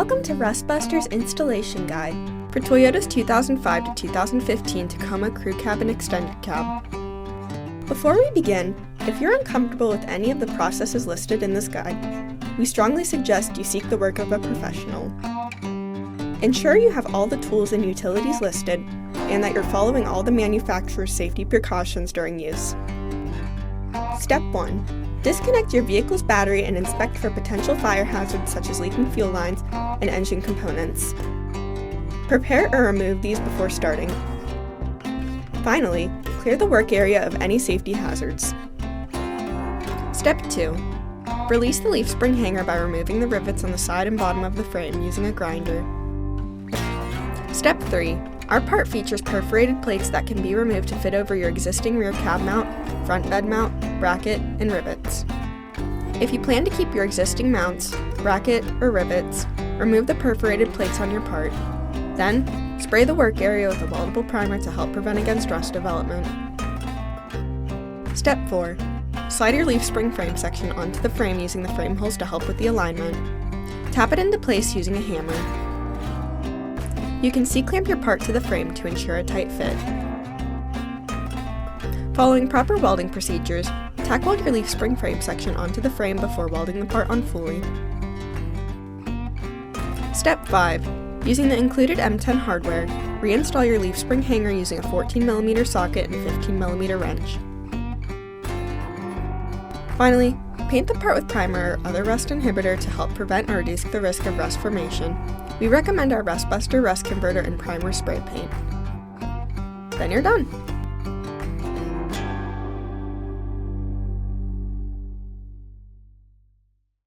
Welcome to Rustbuster's Installation Guide for Toyota's 2005 to 2015 Tacoma Crew Cab and Extended Cab. Before we begin, if you're uncomfortable with any of the processes listed in this guide, we strongly suggest you seek the work of a professional. Ensure you have all the tools and utilities listed and that you're following all the manufacturer's safety precautions during use. Step 1. Disconnect your vehicle's battery and inspect for potential fire hazards such as leaking fuel lines and engine components. Prepare or remove these before starting. Finally, clear the work area of any safety hazards. Step 2. Release the leaf spring hanger by removing the rivets on the side and bottom of the frame using a grinder. Step 3. Our part features perforated plates that can be removed to fit over your existing rear cab mount, front bed mount, bracket, and rivets. If you plan to keep your existing mounts, bracket, or rivets, remove the perforated plates on your part. Then, spray the work area with a weldable primer to help prevent against rust development. Step 4. Slide your leaf spring frame section onto the frame using the frame holes to help with the alignment. Tap it into place using a hammer. You can C-clamp your part to the frame to ensure a tight fit. Following proper welding procedures, tack weld your leaf spring frame section onto the frame before welding the part on fully. Step 5. Using the included M10 hardware, reinstall your leaf spring hanger using a 14mm socket and 15mm wrench. Finally, paint the part with primer or other rust inhibitor to help prevent or reduce the risk of rust formation. We recommend our Rustbuster Rust Converter and Primer Spray Paint. Then you're done!